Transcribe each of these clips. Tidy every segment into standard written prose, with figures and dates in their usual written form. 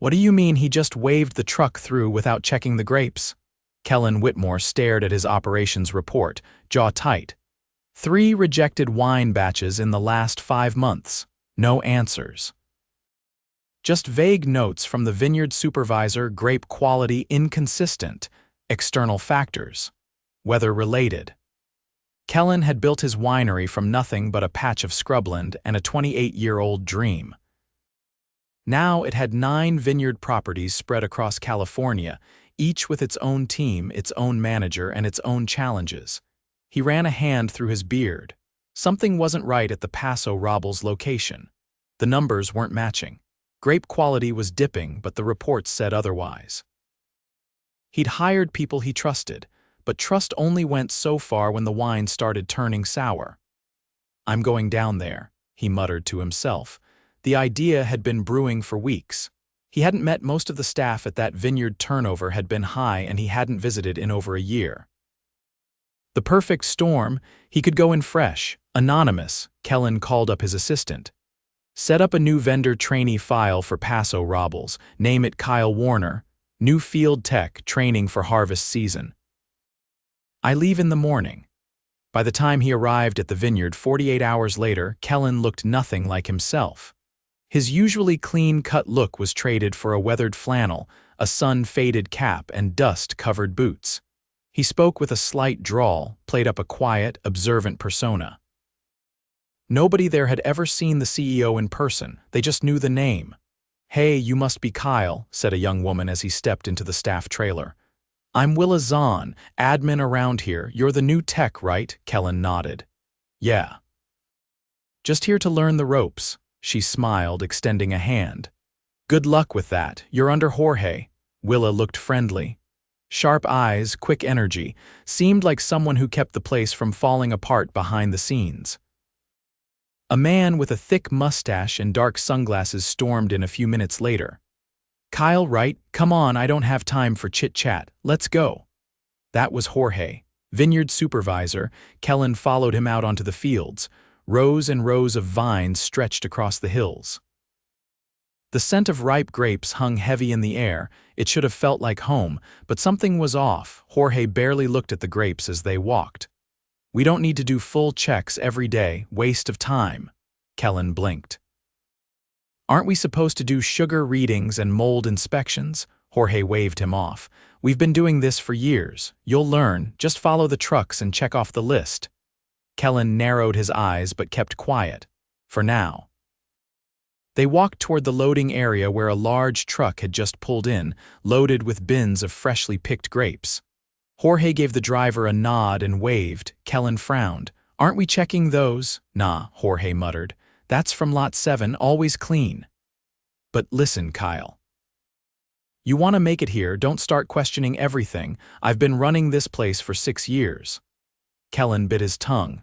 What do you mean he just waved the truck through without checking the grapes? Kellan Whitmore stared at his operations report, jaw tight. 3 rejected wine batches in the last 5 months. No answers. Just vague notes from the vineyard supervisor, grape quality inconsistent, external factors, weather-related. Kellan had built his winery from nothing but a patch of scrubland and a 28-year-old dream. Now it had 9 vineyard properties spread across California, each with its own team, its own manager, and its own challenges. He ran a hand through his beard. Something wasn't right at the Paso Robles location. The numbers weren't matching. Grape quality was dipping, but the reports said otherwise. He'd hired people he trusted, but trust only went so far when the wine started turning sour. "I'm going down there," he muttered to himself. The idea had been brewing for weeks. He hadn't met most of the staff at that vineyard. Turnover had been high and he hadn't visited in over a year. The perfect storm, he could go in fresh, anonymous. Kellan called up his assistant. "Set up a new vendor trainee file for Paso Robles, name it Kyle Warner, new field tech, training for harvest season. I leave in the morning." By the time he arrived at the vineyard 48 hours later, Kellan looked nothing like himself. His usually clean-cut look was traded for a weathered flannel, a sun-faded cap, and dust-covered boots. He spoke with a slight drawl, played up a quiet, observant persona. Nobody there had ever seen the CEO in person, they just knew the name. "Hey, you must be Kyle," said a young woman as he stepped into the staff trailer. "I'm Willa Zahn, admin around here. You're the new tech, right?" Kellan nodded. "Yeah." "Just here to learn the ropes." She smiled, extending a hand. "Good luck with that. You're under Jorge." Willa looked friendly. Sharp eyes, quick energy, seemed like someone who kept the place from falling apart behind the scenes. A man with a thick mustache and dark sunglasses stormed in a few minutes later. "Kyle, right? Come on, I don't have time for chit-chat. Let's go." That was Jorge, vineyard supervisor. Kellan followed him out onto the fields. Rows and rows of vines stretched across the hills. The scent of ripe grapes hung heavy in the air. It should have felt like home, but something was off. Jorge barely looked at the grapes as they walked. "We don't need to do full checks every day, waste of time." Kellan blinked. "Aren't we supposed to do sugar readings and mold inspections?" Jorge waved him off. "We've been doing this for years. You'll learn, just follow the trucks and check off the list." Kellan narrowed his eyes but kept quiet. For now. They walked toward the loading area where a large truck had just pulled in, loaded with bins of freshly picked grapes. Jorge gave the driver a nod and waved. Kellan frowned. "Aren't we checking those?" "Nah," Jorge muttered. "That's from lot 7, always clean." "But listen, Kyle. You want to make it here, don't start questioning everything. I've been running this place for 6 years." Kellan bit his tongue.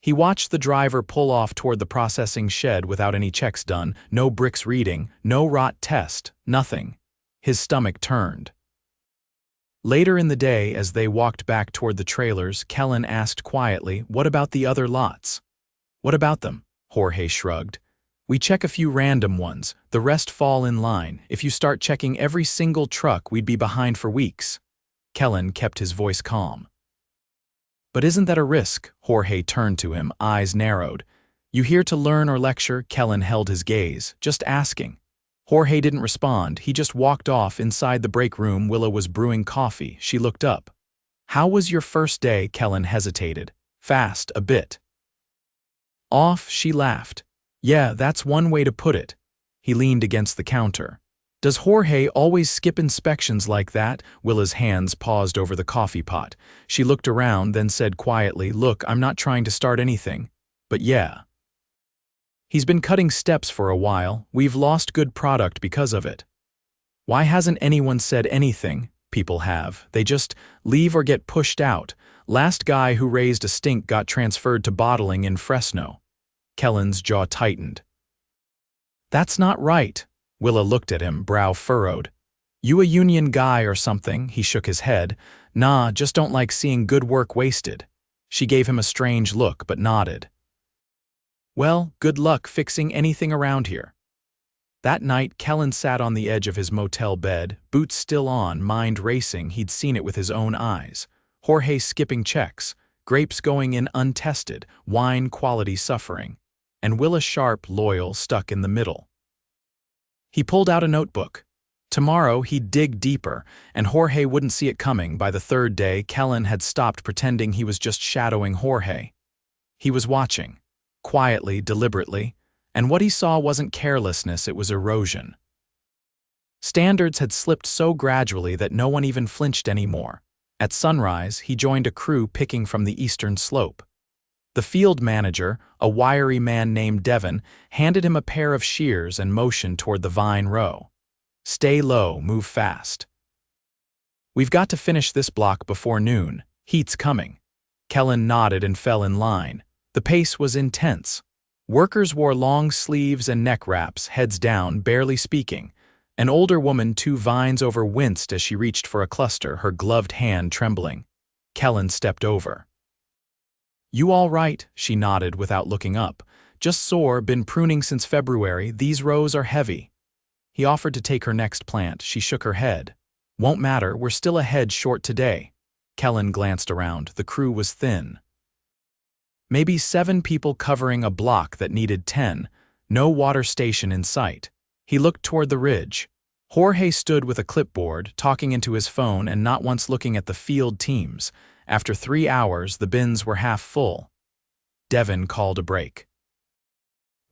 He watched the driver pull off toward the processing shed without any checks done, no bricks reading, no rot test, nothing. His stomach turned. Later in the day, as they walked back toward the trailers, Kellan asked quietly, "What about the other lots?" "What about them?" Jorge shrugged. "We check a few random ones, the rest fall in line. If you start checking every single truck, we'd be behind for weeks." Kellan kept his voice calm. "But isn't that a risk?" Jorge turned to him, eyes narrowed. "You here to learn or lecture?" Kellan held his gaze. "Just asking." Jorge didn't respond. He just walked off. Inside the break room, Willa was brewing coffee. She looked up. "How was your first day?" Kellan hesitated. "Fast, a bit." "Off," she laughed. "Yeah, that's one way to put it." He leaned against the counter. "Does Jorge always skip inspections like that?" Willa's hands paused over the coffee pot. She looked around, then said quietly, "Look, I'm not trying to start anything. But yeah. He's been cutting steps for a while. We've lost good product because of it." "Why hasn't anyone said anything?" "People have. They just leave or get pushed out. Last guy who raised a stink got transferred to bottling in Fresno." Kellan's jaw tightened. "That's not right." Willa looked at him, brow furrowed. "You a union guy or something?" He shook his head. "Nah, just don't like seeing good work wasted." She gave him a strange look, but nodded. "Well, good luck fixing anything around here." That night, Kellan sat on the edge of his motel bed, boots still on, mind racing. He'd seen it with his own eyes. Jorge skipping checks, grapes going in untested, wine quality suffering, and Willa sharp, loyal, stuck in the middle. He pulled out a notebook. Tomorrow he'd dig deeper, and Jorge wouldn't see it coming. By the third day, Kellan had stopped pretending he was just shadowing Jorge. He was watching, quietly, deliberately, and what he saw wasn't carelessness, it was erosion. Standards had slipped so gradually that no one even flinched anymore. At sunrise, he joined a crew picking from the eastern slope. The field manager, a wiry man named Devin, handed him a pair of shears and motioned toward the vine row. "Stay low, move fast. We've got to finish this block before noon. Heat's coming." Kellan nodded and fell in line. The pace was intense. Workers wore long sleeves and neck wraps, heads down, barely speaking. An older woman 2 vines over winced as she reached for a cluster, her gloved hand trembling. Kellan stepped over. "You all right?" She nodded without looking up. "Just sore, been pruning since February. These rows are heavy." He offered to take her next plant. She shook her head. "Won't matter, we're still a head short today." Kellan glanced around. The crew was thin. Maybe 7 people covering a block that needed 10. No water station in sight. He looked toward the ridge. Jorge stood with a clipboard, talking into his phone and not once looking at the field teams. After 3 hours, the bins were half full. Devin called a break.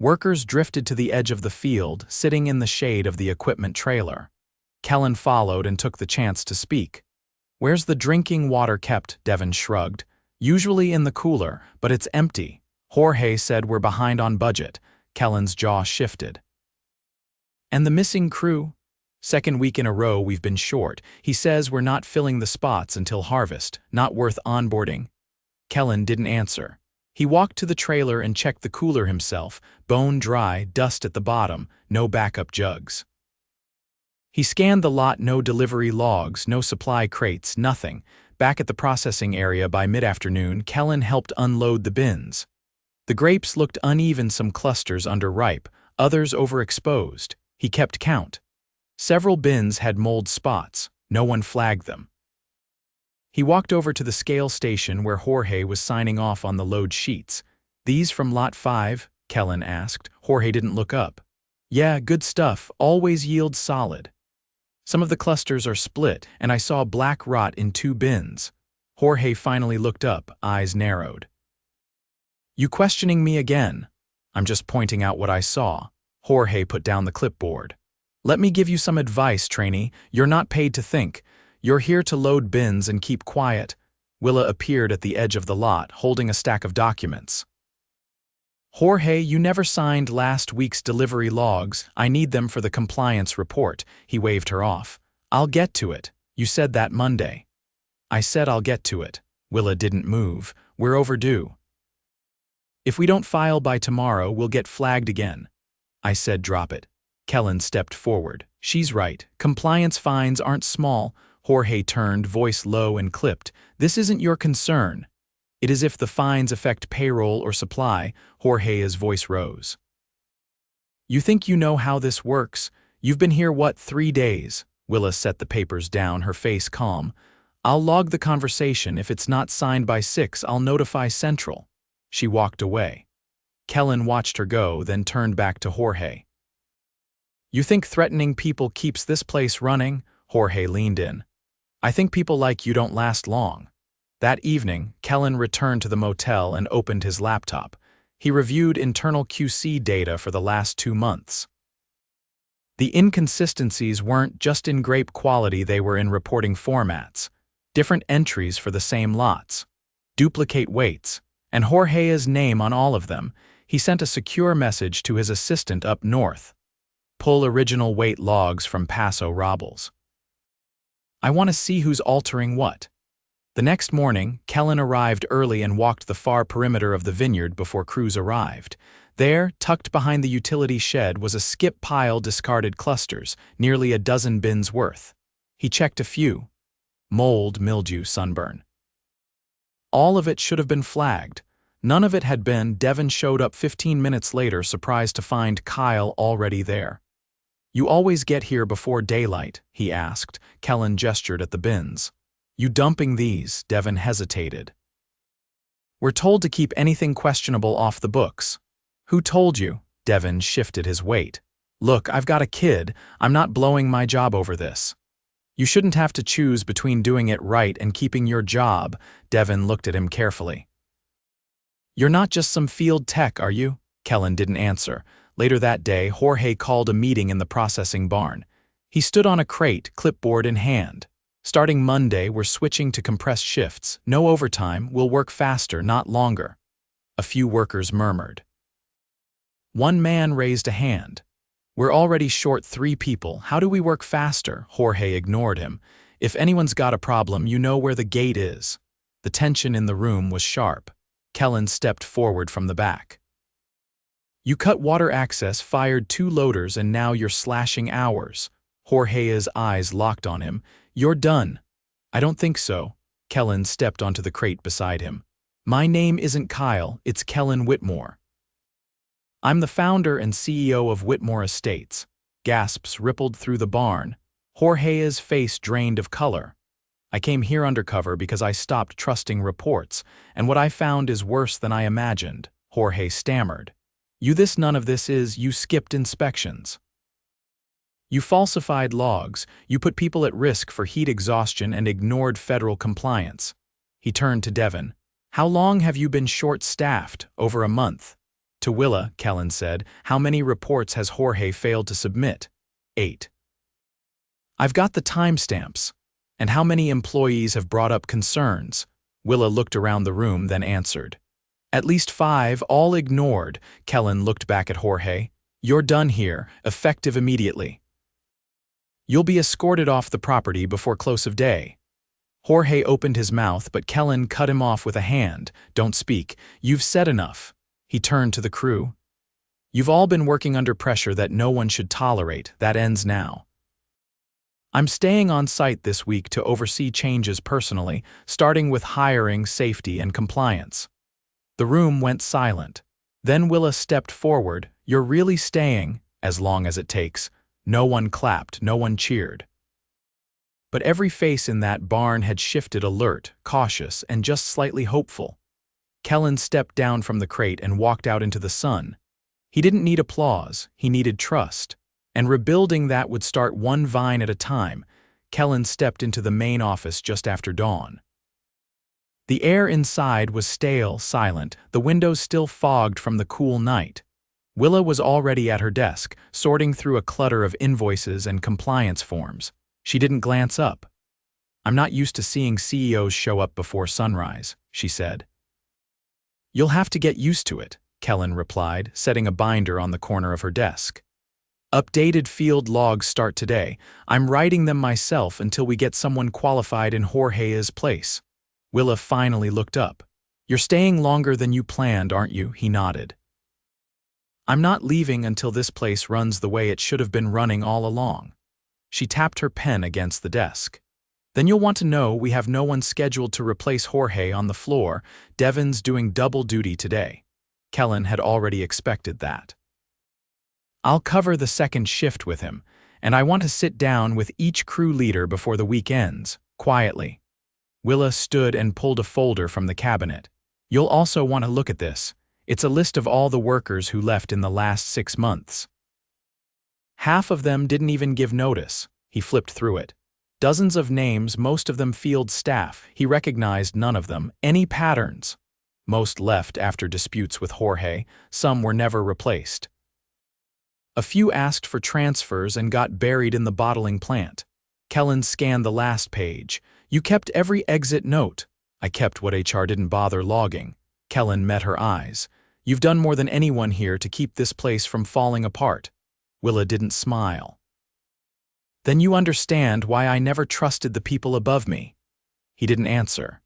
Workers drifted to the edge of the field, sitting in the shade of the equipment trailer. Kellan followed and took the chance to speak. "Where's the drinking water kept?" Devin shrugged. "Usually in the cooler, but it's empty." Jorge said, "We're behind on budget." Kellan's jaw shifted. "And the missing crew?" "Second week in a row we've been short. He says we're not filling the spots until harvest. Not worth onboarding." Kellan didn't answer. He walked to the trailer and checked the cooler himself, bone dry, dust at the bottom, no backup jugs. He scanned the lot, no delivery logs, no supply crates, nothing. Back at the processing area by mid-afternoon, Kellan helped unload the bins. The grapes looked uneven, some clusters underripe, others overexposed. He kept count. Several bins had mold spots. No one flagged them. He walked over to the scale station where Jorge was signing off on the load sheets. "These from Lot 5? Kellan asked. Jorge didn't look up. "Yeah, good stuff. Always yields solid. Some of the clusters are split, and I saw black rot in 2 bins." Jorge finally looked up, eyes narrowed. "You questioning me again?" "I'm just pointing out what I saw." Jorge put down the clipboard. "Let me give you some advice, trainee. You're not paid to think. You're here to load bins and keep quiet." Willa appeared at the edge of the lot, holding a stack of documents. "Jorge, you never signed last week's delivery logs. I need them for the compliance report." He waved her off. "I'll get to it. You said that Monday." "I said I'll get to it." Willa didn't move. "We're overdue. If we don't file by tomorrow, we'll get flagged again." "I said drop it." Kellan stepped forward. "She's right. Compliance fines aren't small." Jorge turned, voice low and clipped. "This isn't your concern." "It is if the fines affect payroll or supply." Jorge's voice rose. "You think you know how this works? You've been here, what, 3 days?" Willa set the papers down, her face calm. "I'll log the conversation. If it's not signed by 6, I'll notify Central." She walked away. Kellan watched her go, then turned back to Jorge. "You think threatening people keeps this place running?" Jorge leaned in. "I think people like you don't last long." That evening, Kellan returned to the motel and opened his laptop. He reviewed internal QC data for the last 2 months. The inconsistencies weren't just in grape quality, they were in reporting formats. Different entries for the same lots. Duplicate weights. And Jorge's name on all of them. He sent a secure message to his assistant up north. "Pull original weight logs from Paso Robles. I want to see who's altering what." The next morning, Kellan arrived early and walked the far perimeter of the vineyard before crews arrived. There, tucked behind the utility shed, was a skip pile discarded clusters, nearly a dozen bins worth. He checked a few. Mold, mildew, sunburn. All of it should have been flagged. None of it had been. Devin showed up 15 minutes later, surprised to find Kyle already there. You always get here before daylight, he asked. Kellan gestured at the bins. You dumping these? Devin hesitated. We're told to keep anything questionable off the books. Who told you? Devin shifted his weight. Look, I've got a kid. I'm not blowing my job over this. You shouldn't have to choose between doing it right and keeping your job. Devin looked at him carefully. You're not just some field tech, are you? Kellan didn't answer. Later that day, Jorge called a meeting in the processing barn. He stood on a crate, clipboard in hand. Starting Monday, we're switching to compressed shifts. No overtime, we'll work faster, not longer. A few workers murmured. One man raised a hand. We're already short 3 people. How do we work faster? Jorge ignored him. If anyone's got a problem, you know where the gate is. The tension in the room was sharp. Kellan stepped forward from the back. You cut water access, fired 2 loaders, and now you're slashing hours. Jorge's eyes locked on him. You're done. I don't think so. Kellan stepped onto the crate beside him. My name isn't Kyle, it's Kellan Whitmore. I'm the founder and CEO of Whitmore Estates. Gasps rippled through the barn. Jorge's face drained of color. I came here undercover because I stopped trusting reports, and what I found is worse than I imagined. Jorge stammered. None of this is, you skipped inspections. You falsified logs, you put people at risk for heat exhaustion and ignored federal compliance. He turned to Devin. How long have you been short-staffed? Over a month. To Willa, Kellan said, how many reports has Jorge failed to submit? 8. I've got the timestamps. And how many employees have brought up concerns? Willa looked around the room, then answered. At least 5, all ignored. Kellan looked back at Jorge. You're done here, effective immediately. You'll be escorted off the property before close of day. Jorge opened his mouth, but Kellan cut him off with a hand. Don't speak. You've said enough. He turned to the crew. You've all been working under pressure that no one should tolerate. That ends now. I'm staying on site this week to oversee changes personally, starting with hiring, safety, and compliance. The room went silent. Then Willa stepped forward. You're really staying, as long as it takes. No one clapped, no one cheered. But every face in that barn had shifted, alert, cautious, and just slightly hopeful. Kellan stepped down from the crate and walked out into the sun. He didn't need applause, he needed trust. And rebuilding that would start one vine at a time. Kellan stepped into the main office just after dawn. The air inside was stale, silent, the windows still fogged from the cool night. Willa was already at her desk, sorting through a clutter of invoices and compliance forms. She didn't glance up. I'm not used to seeing CEOs show up before sunrise, she said. You'll have to get used to it, Kellan replied, setting a binder on the corner of her desk. Updated field logs start today. I'm writing them myself until we get someone qualified in Jorge's place. Willa finally looked up. You're staying longer than you planned, aren't you? He nodded. I'm not leaving until this place runs the way it should have been running all along. She tapped her pen against the desk. Then you'll want to know we have no one scheduled to replace Jorge on the floor. Devin's doing double duty today. Kellan had already expected that. I'll cover the second shift with him, and I want to sit down with each crew leader before the week ends, quietly. Willa stood and pulled a folder from the cabinet. You'll also want to look at this. It's a list of all the workers who left in the last 6 months. Half of them didn't even give notice. He flipped through it. Dozens of names, most of them field staff. He recognized none of them. Any patterns? Most left after disputes with Jorge. Some were never replaced. A few asked for transfers and got buried in the bottling plant. Kellan scanned the last page. You kept every exit note. I kept what HR didn't bother logging. Kellan met her eyes. You've done more than anyone here to keep this place from falling apart. Willa didn't smile. Then you understand why I never trusted the people above me. He didn't answer.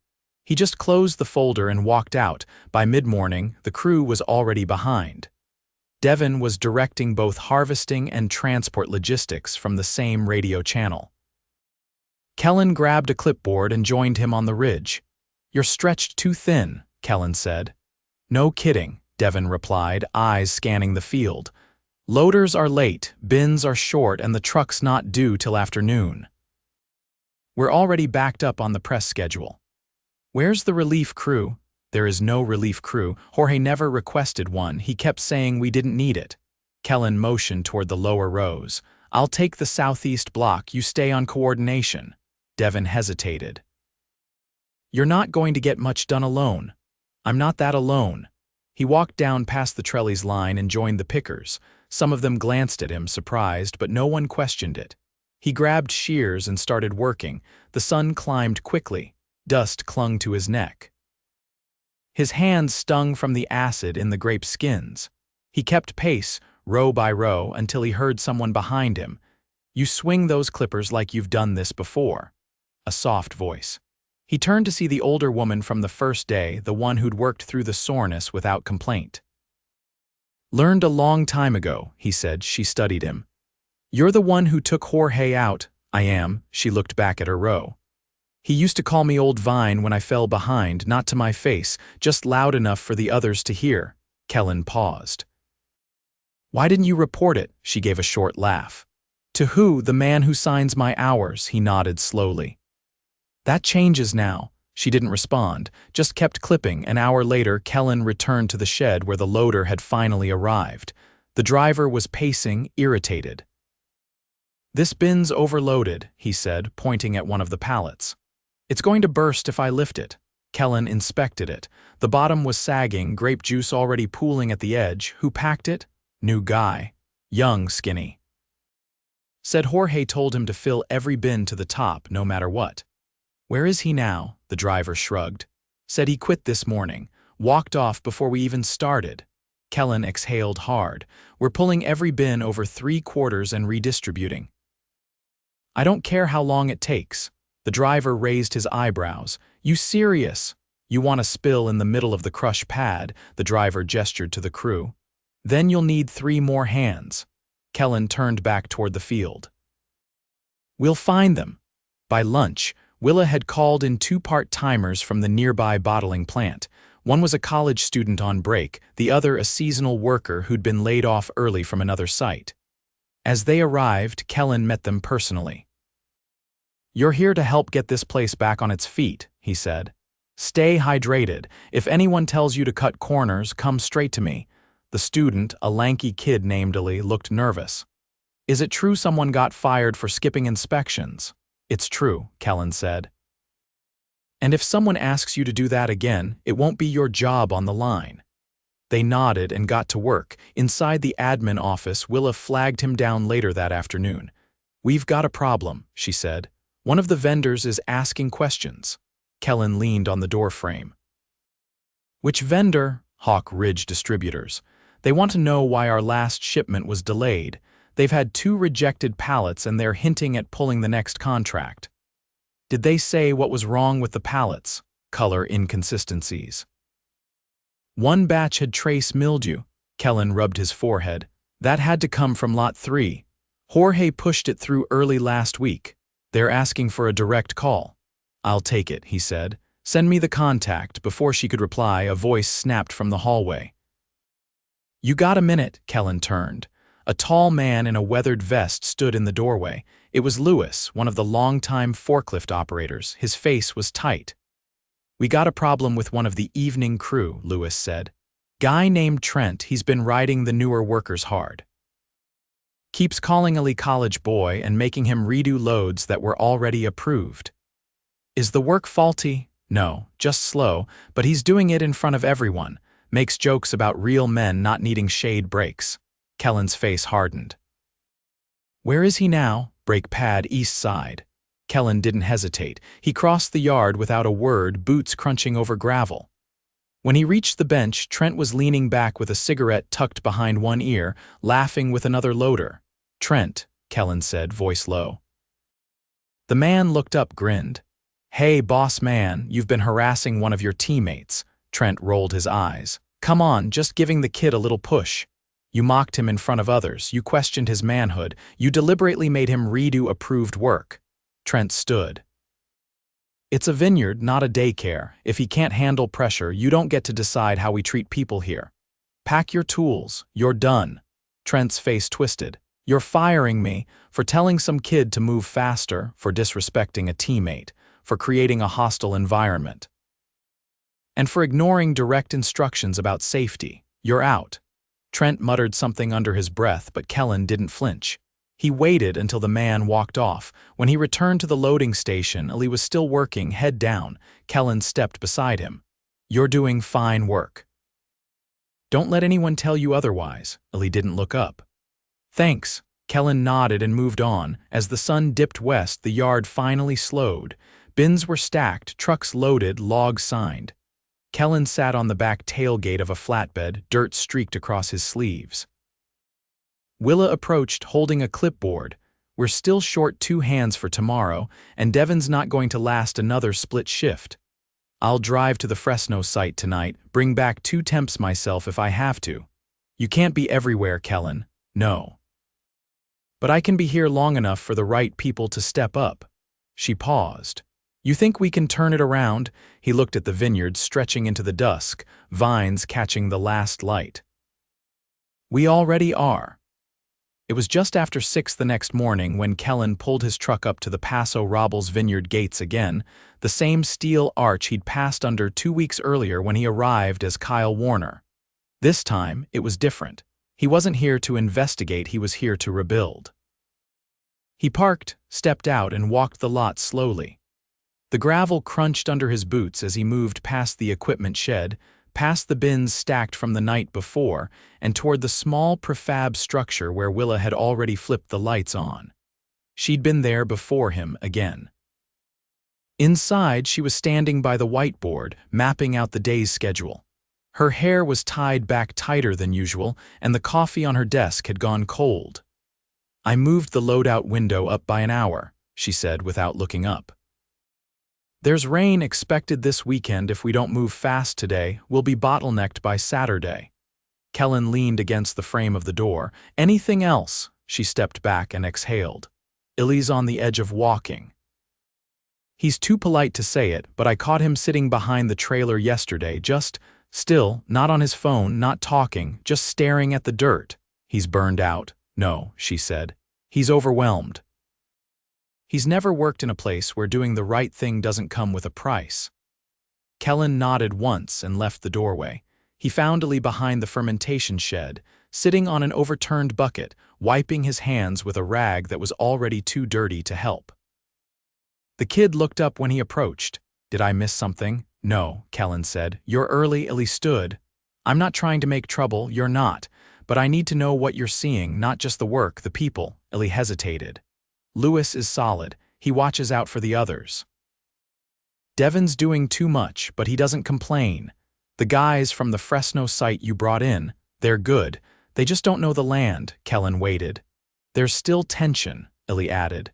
He just closed the folder and walked out. By mid-morning, the crew was already behind. Devin was directing both harvesting and transport logistics from the same radio channel. Kellan grabbed a clipboard and joined him on the ridge. You're stretched too thin, Kellan said. No kidding, Devin replied, eyes scanning the field. Loaders are late, bins are short, and the truck's not due till afternoon. We're already backed up on the press schedule. Where's the relief crew? There is no relief crew. Jorge never requested one. He kept saying we didn't need it. Kellan motioned toward the lower rows. I'll take the southeast block. You stay on coordination. Devin hesitated. You're not going to get much done alone. I'm not that alone. He walked down past the trellis line and joined the pickers. Some of them glanced at him, surprised, but no one questioned it. He grabbed shears and started working. The sun climbed quickly. Dust clung to his neck. His hands stung from the acid in the grape skins. He kept pace, row by row, until he heard someone behind him. You swing those clippers like you've done this before. A soft voice. He turned to see the older woman from the first day, the one who'd worked through the soreness without complaint. Learned a long time ago, he said. She studied him. You're the one who took Jorge out. I am. She looked back at her row. He used to call me Old Vine when I fell behind, not to my face, just loud enough for the others to hear. Kellan paused. Why didn't you report it? She gave a short laugh. To who? The man who signs my hours, he nodded slowly. That changes now. She didn't respond, just kept clipping. An hour later, Kellan returned to the shed where the loader had finally arrived. The driver was pacing, irritated. This bin's overloaded, he said, pointing at one of the pallets. It's going to burst if I lift it. Kellan inspected it. The bottom was sagging, grape juice already pooling at the edge. Who packed it? New guy. Young, skinny. Said Jorge told him to fill every bin to the top, no matter what. Where is he now? The driver shrugged. Said he quit this morning. Walked off before we even started. Kellan exhaled hard. We're pulling every bin over 3/4 and redistributing. I don't care how long it takes. The driver raised his eyebrows. You serious? You want to spill in the middle of the crush pad? The driver gestured to the crew. Then you'll need 3 more hands. Kellan turned back toward the field. We'll find them. By lunch, Willa had called in 2 part-timers from the nearby bottling plant. One was a college student on break, the other a seasonal worker who'd been laid off early from another site. As they arrived, Kellan met them personally. You're here to help get this place back on its feet, he said. Stay hydrated. If anyone tells you to cut corners, come straight to me. The student, a lanky kid named Ali, looked nervous. Is it true someone got fired for skipping inspections? It's true, Kellan said. And if someone asks you to do that again, it won't be your job on the line. They nodded and got to work. Inside the admin office, Willa flagged him down later that afternoon. We've got a problem, she said. One of the vendors is asking questions. Kellan leaned on the doorframe. Which vendor? Hawk Ridge Distributors. They want to know why our last shipment was delayed. They've had 2 rejected pallets and they're hinting at pulling the next contract. Did they say what was wrong with the pallets? Color inconsistencies. One batch had trace mildew. Kellan rubbed his forehead. That had to come from lot 3. Jorge pushed it through early last week. They're asking for a direct call. I'll take it, he said. Send me the contact. Before she could reply, a voice snapped from the hallway. You got a minute? Kellan turned. A tall man in a weathered vest stood in the doorway. It was Lewis, one of the longtime forklift operators. His face was tight. We got a problem with one of the evening crew, Lewis said. Guy named Trent, he's been riding the newer workers hard. Keeps calling Ali college boy and making him redo loads that were already approved. Is the work faulty? No, just slow, but he's doing it in front of everyone. Makes jokes about real men not needing shade breaks. Kellan's face hardened. Where is he now? Brake pad east side. Kellan didn't hesitate. He crossed the yard without a word, boots crunching over gravel. When he reached the bench, Trent was leaning back with a cigarette tucked behind one ear, laughing with another loader. Trent, Kellan said, voice low. The man looked up, grinned. Hey, boss man, you've been harassing one of your teammates. Trent rolled his eyes. Come on, just giving the kid a little push. You mocked him in front of others. You questioned his manhood. You deliberately made him redo approved work. Trent stood. It's a vineyard, not a daycare. If he can't handle pressure, you don't get to decide how we treat people here. Pack your tools. You're done. Trent's face twisted. You're firing me for telling some kid to move faster, for disrespecting a teammate, for creating a hostile environment, and for ignoring direct instructions about safety. You're out. Trent muttered something under his breath, but Kellan didn't flinch. He waited until the man walked off. When he returned to the loading station, Ellie was still working, head down. Kellan stepped beside him. You're doing fine work. Don't let anyone tell you otherwise. Ellie didn't look up. Thanks. Kellan nodded and moved on. As the sun dipped west, the yard finally slowed. Bins were stacked, trucks loaded, logs signed. Kellan sat on the back tailgate of a flatbed, dirt streaked across his sleeves. Willa approached, holding a clipboard. We're still short 2 hands for tomorrow, and Devin's not going to last another split shift. I'll drive to the Fresno site tonight, bring back 2 temps myself if I have to. You can't be everywhere, Kellan. No. But I can be here long enough for the right people to step up. She paused. You think we can turn it around? He looked at the vineyard stretching into the dusk, vines catching the last light. We already are. It was just after 6 the next morning when Kellan pulled his truck up to the Paso Robles vineyard gates again, the same steel arch he'd passed under 2 weeks earlier when he arrived as Kyle Warner. This time, it was different. He wasn't here to investigate, he was here to rebuild. He parked, stepped out, and walked the lot slowly. The gravel crunched under his boots as he moved past the equipment shed, past the bins stacked from the night before, and toward the small prefab structure where Willa had already flipped the lights on. She'd been there before him again. Inside, she was standing by the whiteboard, mapping out the day's schedule. Her hair was tied back tighter than usual, and the coffee on her desk had gone cold. I moved the loadout window up by an hour, she said without looking up. There's rain expected this weekend. If we don't move fast today, we'll be bottlenecked by Saturday. Kellan leaned against the frame of the door. Anything else? She stepped back and exhaled. Illy's on the edge of walking. He's too polite to say it, but I caught him sitting behind the trailer yesterday, just still, not on his phone, not talking, just staring at the dirt. He's burned out. No, she said. He's overwhelmed. He's never worked in a place where doing the right thing doesn't come with a price. Kellan nodded once and left the doorway. He found Illy behind the fermentation shed, sitting on an overturned bucket, wiping his hands with a rag that was already too dirty to help. The kid looked up when he approached. Did I miss something? No, Kellan said. You're early. Illy stood. I'm not trying to make trouble, you're not, but I need to know what you're seeing, not just the work, the people. Illy hesitated. Lewis is solid. He watches out for the others. Devin's doing too much, but he doesn't complain. The guys from the Fresno site you brought in, they're good. They just don't know the land. Kellan waited. There's still tension, Illy added.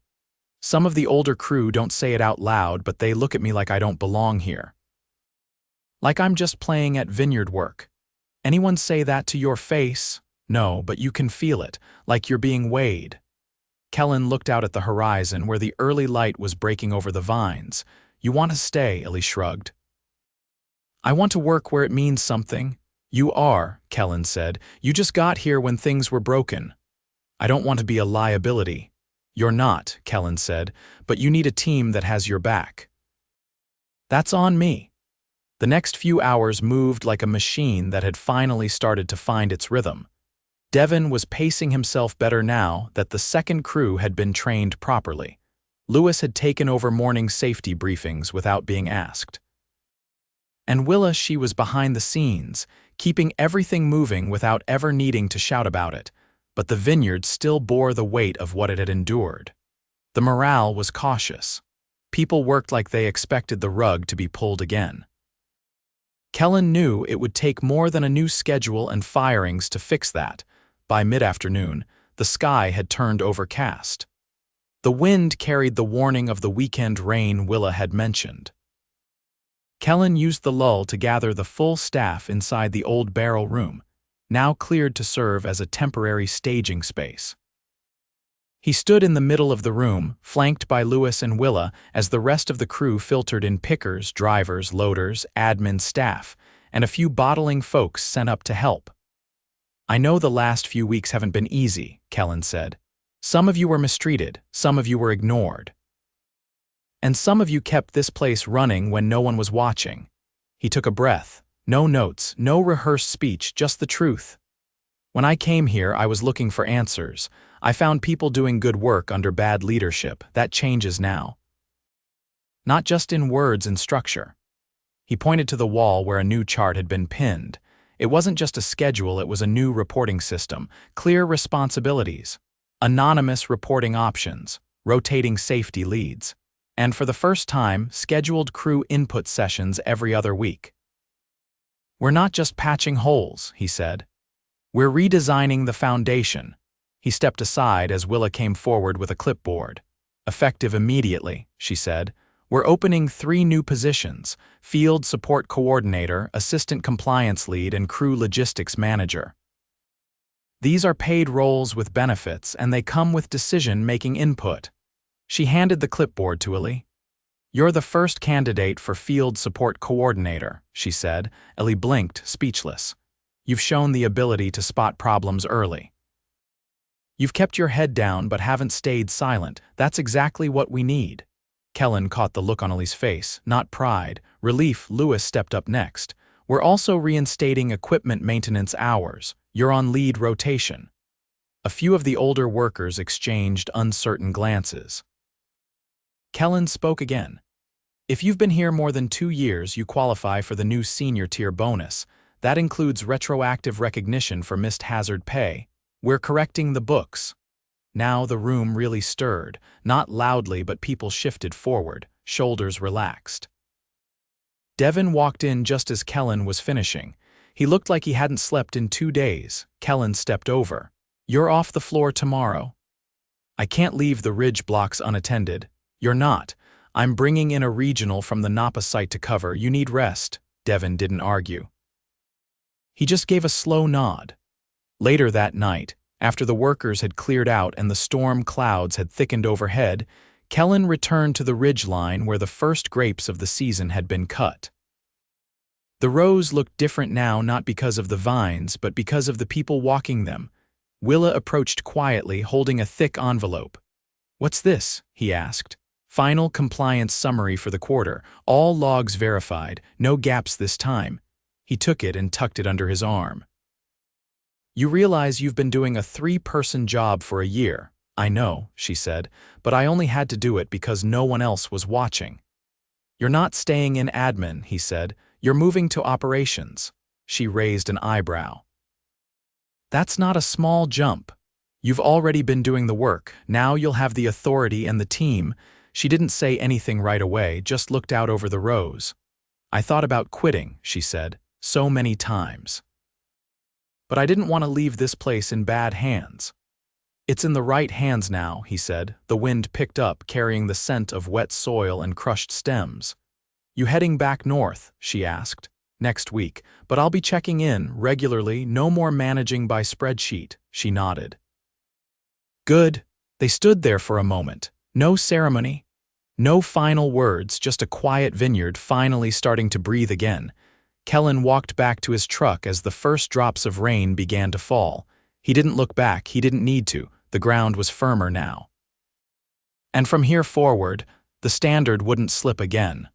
Some of the older crew don't say it out loud, but they look at me like I don't belong here. Like I'm just playing at vineyard work. Anyone say that to your face? No, but you can feel it, like you're being weighed. Kellan looked out at the horizon where the early light was breaking over the vines. You want to stay, Illy shrugged. I want to work where it means something. You are, Kellan said. You just got here when things were broken. I don't want to be a liability. You're not, Kellan said, but you need a team that has your back. That's on me. The next few hours moved like a machine that had finally started to find its rhythm. Devin was pacing himself better now that the second crew had been trained properly. Lewis had taken over morning safety briefings without being asked. And Willa, she was behind the scenes, keeping everything moving without ever needing to shout about it, but the vineyard still bore the weight of what it had endured. The morale was cautious. People worked like they expected the rug to be pulled again. Kellan knew it would take more than a new schedule and firings to fix that. By mid-afternoon, the sky had turned overcast. The wind carried the warning of the weekend rain Willa had mentioned. Kellan used the lull to gather the full staff inside the old barrel room, now cleared to serve as a temporary staging space. He stood in the middle of the room, flanked by Lewis and Willa, as the rest of the crew filtered in pickers, drivers, loaders, admin staff, and a few bottling folks sent up to help. I know the last few weeks haven't been easy, Kellan said. Some of you were mistreated, some of you were ignored. And some of you kept this place running when no one was watching. He took a breath. No notes, no rehearsed speech, just the truth. When I came here, I was looking for answers. I found people doing good work under bad leadership. That changes now. Not just in words and structure. He pointed to the wall where a new chart had been pinned. It wasn't just a schedule, it was a new reporting system, clear responsibilities, anonymous reporting options, rotating safety leads, and for the first time, scheduled crew input sessions every other week. We're not just patching holes, he said. We're redesigning the foundation. He stepped aside as Willa came forward with a clipboard. Effective immediately, she said. We're opening 3 new positions: Field Support Coordinator, Assistant Compliance Lead, and Crew Logistics Manager. These are paid roles with benefits, and they come with decision-making input. She handed the clipboard to Ellie. You're the first candidate for Field Support Coordinator, she said. Ellie blinked, speechless. You've shown the ability to spot problems early. You've kept your head down but haven't stayed silent. That's exactly what we need. Kellan caught the look on Ellie's face, not pride, relief. Lewis stepped up next. We're also reinstating equipment maintenance hours. You're on lead rotation. A few of the older workers exchanged uncertain glances. Kellan spoke again. If you've been here more than 2 years, you qualify for the new senior tier bonus. That includes retroactive recognition for missed hazard pay. We're correcting the books. Now the room really stirred, not loudly, but people shifted forward, shoulders relaxed. Devin walked in just as Kellan was finishing. He looked like he hadn't slept in 2 days. Kellan stepped over. You're off the floor tomorrow. I can't leave the ridge blocks unattended. You're not. I'm bringing in a regional from the Napa site to cover. You need rest. Devin didn't argue. He just gave a slow nod. Later that night, after the workers had cleared out and the storm clouds had thickened overhead, Kellan returned to the ridge line where the first grapes of the season had been cut. The rows looked different now, not because of the vines, but because of the people walking them. Willa approached quietly, holding a thick envelope. What's this? He asked. Final compliance summary for the quarter. All logs verified, no gaps this time. He took it and tucked it under his arm. You realize you've been doing a 3-person job for a year. I know, she said, but I only had to do it because no one else was watching. You're not staying in admin, he said. You're moving to operations. She raised an eyebrow. That's not a small jump. You've already been doing the work. Now you'll have the authority and the team. She didn't say anything right away, just looked out over the rows. I thought about quitting, she said, so many times. But I didn't want to leave this place in bad hands. It's in the right hands now, he said. The wind picked up, carrying the scent of wet soil and crushed stems. You heading back north? She asked. Next week, but I'll be checking in regularly, no more managing by spreadsheet, she nodded. Good. They stood there for a moment. No ceremony. No final words, just a quiet vineyard finally starting to breathe again. Kellan walked back to his truck as the first drops of rain began to fall. He didn't look back, he didn't need to. The ground was firmer now. And from here forward, the standard wouldn't slip again.